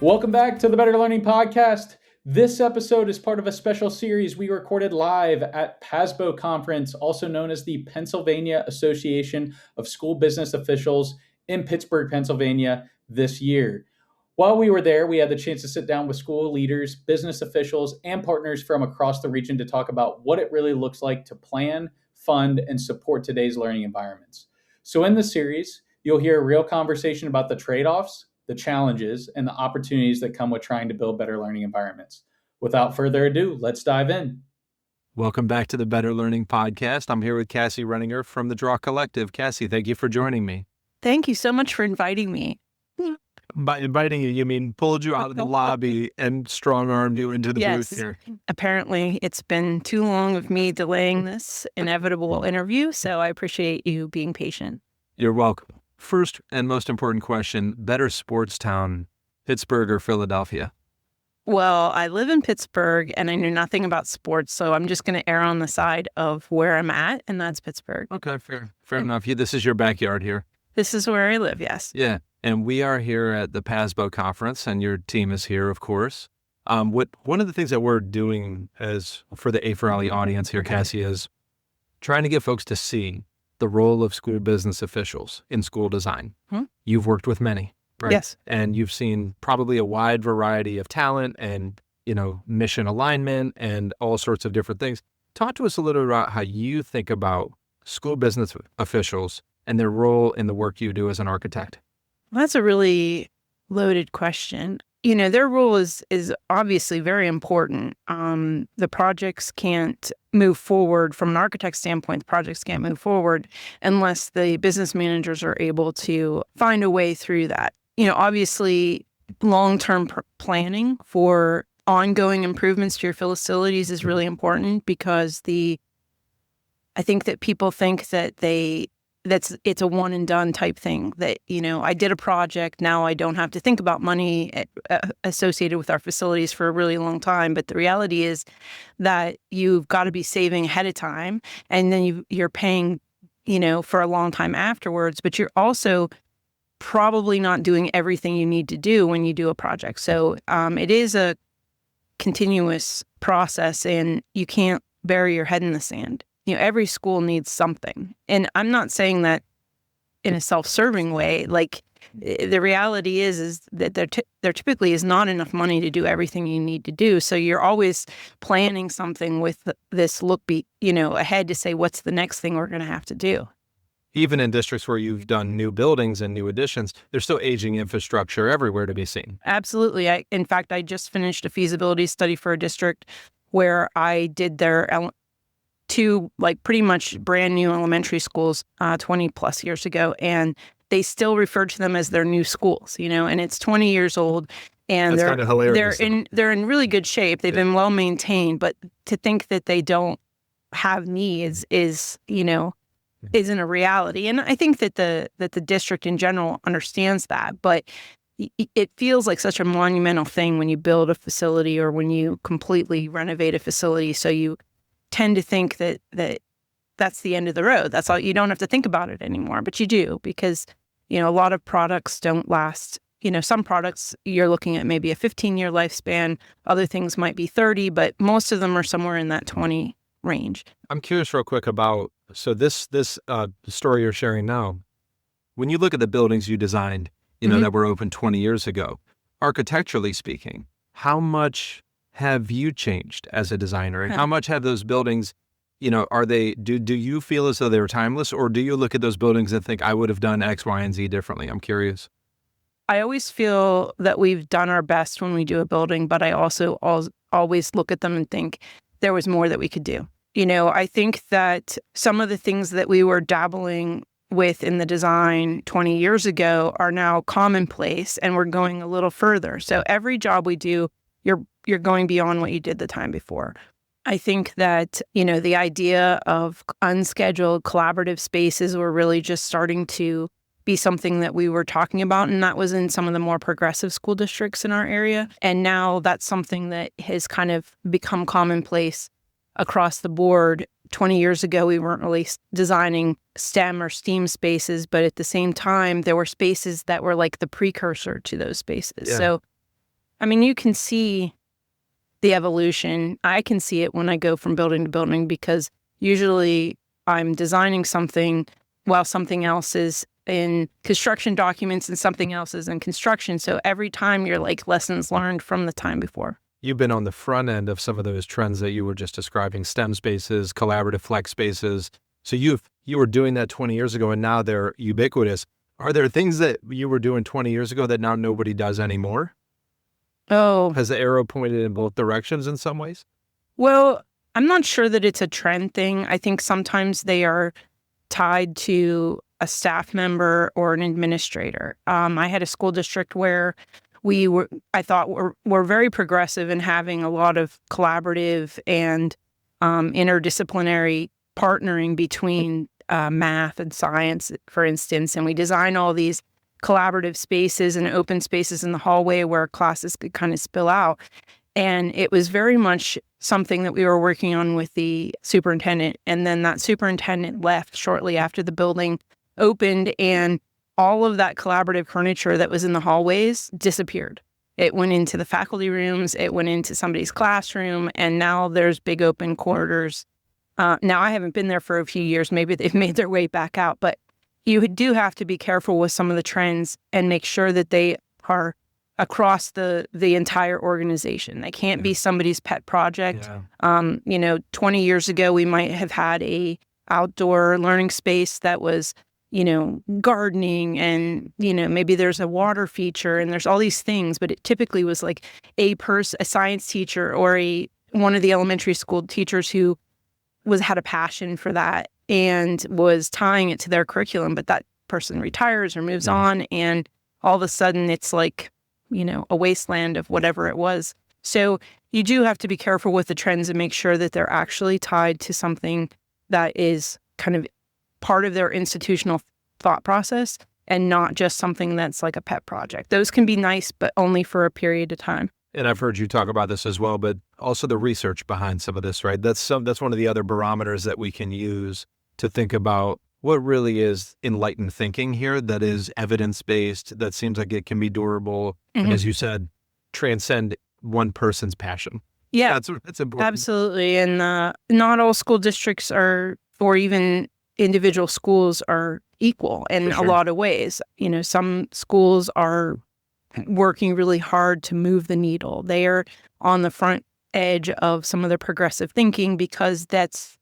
Welcome back to the Better Learning Podcast. This episode is part of a special series we recorded live at PASBO conference, also known as the Pennsylvania Association of School Business Officials in Pittsburgh, Pennsylvania this year. While we were there, we had the chance to sit down with school leaders, business officials, and partners from across the region to talk about what it really looks like to plan, fund, and support today's learning environments. So in this series, you'll hear a real conversation about the trade-offs, the challenges, and the opportunities that come with trying to build better learning environments. Without further ado, let's dive in. Welcome back to the Better Learning Podcast. I'm here with Cassandra Renninger from the Draw Collective. Cassie, thank you for joining me. Thank you so much for inviting me. By inviting you mean pulled you out of the lobby and strong-armed you into the booth here. Apparently, it's been too long of me delaying this inevitable interview, so I appreciate you being patient. You're welcome. First and most important question, better sports town, Pittsburgh or Philadelphia? Well, I live in Pittsburgh and I know nothing about sports, so I'm just going to err on the side of where I'm at, and that's Pittsburgh. Okay, fair enough. This is your backyard here. This is where I live, yes. Yeah, and we are here at the PASBO conference, and your team is here, of course. One of the things that we're doing as for the A4LE audience here, Cassie, is trying to get folks to see the role of school business officials in school design. You've worked with many, right? Yes. And you've seen probably a wide variety of talent and, mission alignment and all sorts of different things. Talk to us a little about how you think about school business officials and their role in the work you do as an architect. Well, that's a really loaded question. Their role is obviously very important. The projects can't move forward from an architect standpoint. The projects can't move forward unless the business managers are able to find a way through that. Obviously, long-term planning for ongoing improvements to your facilities is really important because I think that people think that it's a one and done type thing that, I did a project. Now I don't have to think about money associated with our facilities for a really long time. But the reality is that you've got to be saving ahead of time, and then you're paying, for a long time afterwards. But you're also probably not doing everything you need to do when you do a project. So it is a continuous process, and you can't bury your head in the sand. Every school needs something. And I'm not saying that in a self-serving way. Like, the reality is that there typically is not enough money to do everything you need to do. So you're always planning something with this look ahead to say, what's the next thing we're going to have to do? Even in districts where you've done new buildings and new additions, there's still aging infrastructure everywhere to be seen. Absolutely. In fact, I just finished a feasibility study for a district where I did their two pretty much brand new elementary schools 20 plus years ago, and they still refer to them as their new schools, and it's 20 years old, and That's kind of hilarious. they're in really good shape. They've been well maintained, but to think that they don't have needs isn't a reality. And I think that the district in general understands that, but it feels like such a monumental thing when you build a facility or when you completely renovate a facility. So you tend to think that that's the end of the road. That's all. You don't have to think about it anymore, but you do, because, a lot of products don't last. Some products you're looking at maybe a 15-year lifespan. Other things might be 30, but most of them are somewhere in that 20 range. I'm curious real quick about, so this story you're sharing now, when you look at the buildings you designed, that were open 20 years ago, architecturally speaking, how much have you changed as a designer, and how much have those buildings, are they, do you feel as though they were timeless, or do you look at those buildings and think I would have done X, Y, and Z differently? I'm curious. I always feel that we've done our best when we do a building, but I also always look at them and think there was more that we could do. I think that some of the things that we were dabbling with in the design 20 years ago are now commonplace, and we're going a little further. So every job we do, you're going beyond what you did the time before. I think that, the idea of unscheduled collaborative spaces were really just starting to be something that we were talking about, and that was in some of the more progressive school districts in our area. And now that's something that has kind of become commonplace across the board. 20 years ago, we weren't really designing STEM or STEAM spaces, but at the same time, there were spaces that were like the precursor to those spaces. Yeah. So I mean, you can see the evolution. I can see it when I go from building to building, because usually I'm designing something while something else is in construction documents and something else is in construction. So every time you're like lessons learned from the time before. You've been on the front end of some of those trends that you were just describing, STEM spaces, collaborative flex spaces. So you were doing that 20 years ago, and now they're ubiquitous. Are there things that you were doing 20 years ago that now nobody does anymore? Oh. Has the arrow pointed in both directions in some ways? Well, I'm not sure that it's a trend thing. I think sometimes they are tied to a staff member or an administrator. I had a school district where I thought we're very progressive in having a lot of collaborative and interdisciplinary partnering between math and science, for instance. And we design all these collaborative spaces and open spaces in the hallway where classes could kind of spill out. And it was very much something that we were working on with the superintendent. And then that superintendent left shortly after the building opened, and all of that collaborative furniture that was in the hallways disappeared. It went into the faculty rooms, it went into somebody's classroom, and now there's big open corridors. Now, I haven't been there for a few years. Maybe they've made their way back out, but you do have to be careful with some of the trends and make sure that they are across the entire organization. They can't be somebody's pet project. Yeah. 20 years ago, we might have had a outdoor learning space that was, gardening, and, maybe there's a water feature and there's all these things, but it typically was like a science teacher or one of the elementary school teachers who had a passion for that and was tying it to their curriculum, but that person retires or moves on, and all of a sudden it's like, a wasteland of whatever it was. So you do have to be careful with the trends and make sure that they're actually tied to something that is kind of part of their institutional thought process and not just something that's like a pet project. Those can be nice, but only for a period of time. And I've heard you talk about this as well, but also the research behind some of this, right? That's one of the other barometers that we can use to think about what really is enlightened thinking here, that is evidence-based, that seems like it can be durable, and as you said, transcend one person's passion. Yeah, that's important. Absolutely. And not all school districts or even individual schools are equal in a lot of ways. Some schools are working really hard to move the needle. They are on the front edge of some of their progressive thinking because that's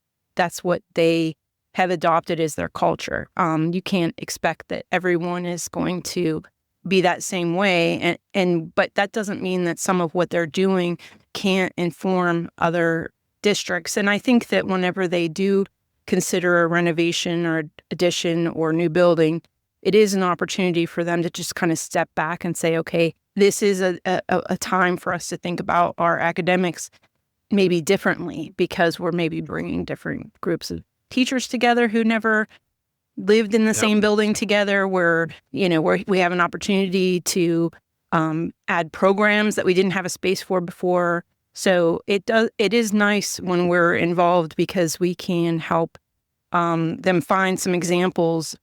what they have adopted as their culture. You can't expect that everyone is going to be that same way, but that doesn't mean that some of what they're doing can't inform other districts. And I think that whenever they do consider a renovation or addition or new building, it is an opportunity for them to just kind of step back and say, okay, this is a time for us to think about our academics maybe differently, because we're maybe bringing different groups of teachers together who never lived in the same building together, where we have an opportunity to add programs that we didn't have a space for before. So it is nice when we're involved because we can help them find some examples,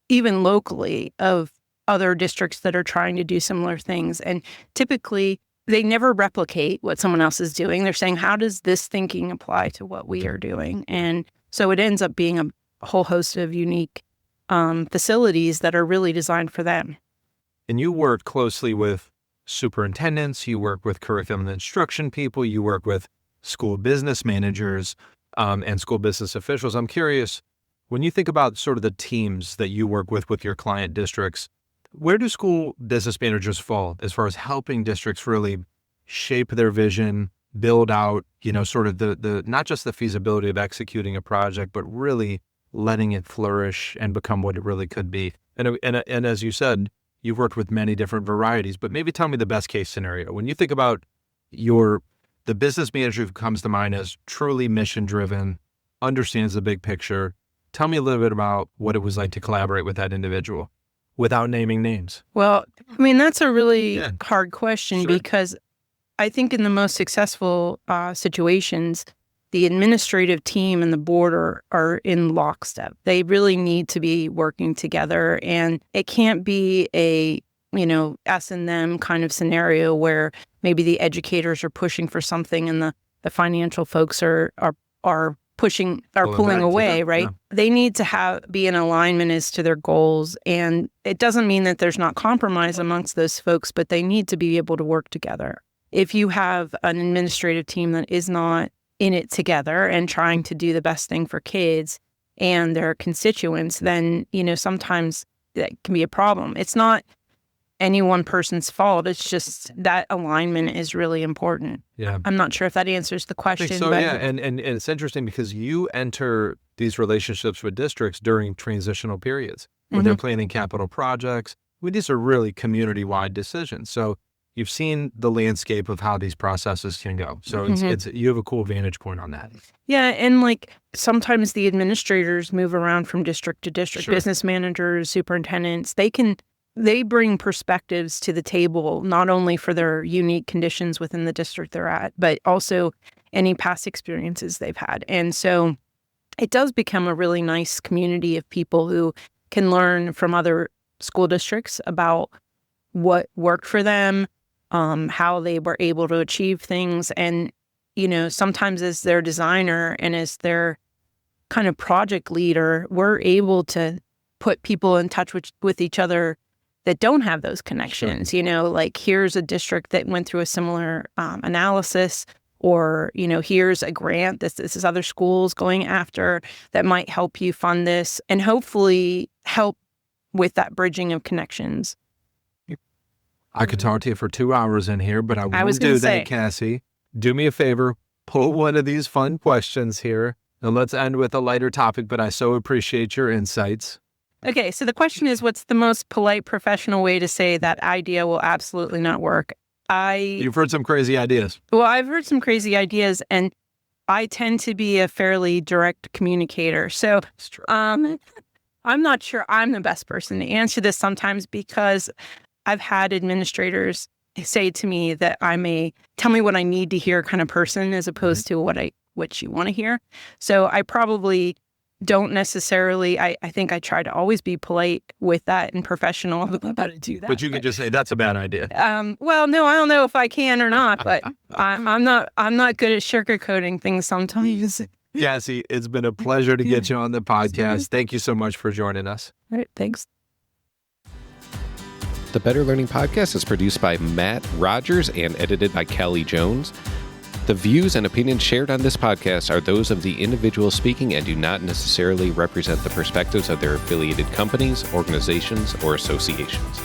even locally, of other districts that are trying to do similar things. And typically, they never replicate what someone else is doing. They're saying, how does this thinking apply to what we are doing? And so it ends up being a whole host of unique facilities that are really designed for them. And you work closely with superintendents, you work with curriculum and instruction people, you work with school business managers and school business officials. I'm curious, when you think about sort of the teams that you work with your client districts, where do school business managers fall as far as helping districts really shape their vision, build out, sort of the not just the feasibility of executing a project, but really letting it flourish and become what it really could be? And as you said, you've worked with many different varieties, but maybe tell me the best case scenario. When you think about the business manager who comes to mind as truly mission driven, understands the big picture, tell me a little bit about what it was like to collaborate with that individual without naming names. Well, that's a really hard question because I think in the most successful situations, the administrative team and the board are in lockstep. They really need to be working together, and it can't be a us and them kind of scenario where maybe the educators are pushing for something and the financial folks are pulling away, right? Yeah. They need to be in alignment as to their goals. And it doesn't mean that there's not compromise amongst those folks, but they need to be able to work together. If you have an administrative team that is not in it together and trying to do the best thing for kids and their constituents, then, sometimes that can be a problem. It's not any one person's fault. It's just that alignment is really important. Yeah. I'm not sure if that answers the question. I think so, but yeah. And it's interesting because you enter these relationships with districts during transitional periods where they're planning capital projects. These are really community-wide decisions. So you've seen the landscape of how these processes can go. So it's you have a cool vantage point on that. Yeah. And sometimes the administrators move around from district to district. Sure. Business managers, superintendents, they bring perspectives to the table, not only for their unique conditions within the district they're at, but also any past experiences they've had. And so it does become a really nice community of people who can learn from other school districts about what worked for them, how they were able to achieve things. And, sometimes as their designer and as their kind of project leader, we're able to put people in touch with each other that don't have those connections. Sure. Here's a district that went through a similar analysis, or, here's a grant this is other schools going after that might help you fund this and hopefully help with that bridging of connections. I could talk to you for 2 hours in here, but I won't do that, Cassie. Do me a favor, pull one of these fun questions here, and let's end with a lighter topic, but I so appreciate your insights. Okay, so the question is, what's the most polite professional way to say that idea will absolutely not work? You've heard some crazy ideas. Well, I've heard some crazy ideas, and I tend to be a fairly direct communicator. So I'm not sure I'm the best person to answer this sometimes, because I've had administrators say to me that I'm a tell me what I need to hear kind of person, as opposed to what you want to hear. So I probably don't necessarily, I think I try to always be polite with that and professional about how to do that. But you can just say, that's a bad idea. Well, no, I don't know if I can or not, but I'm not good at sugarcoating things sometimes. Cassie, it's been a pleasure to get you on the podcast. Thank you so much for joining us. All right, thanks. The Better Learning Podcast is produced by Matt Rogers and edited by Kelly Jones. The views and opinions shared on this podcast are those of the individual speaking and do not necessarily represent the perspectives of their affiliated companies, organizations, or associations.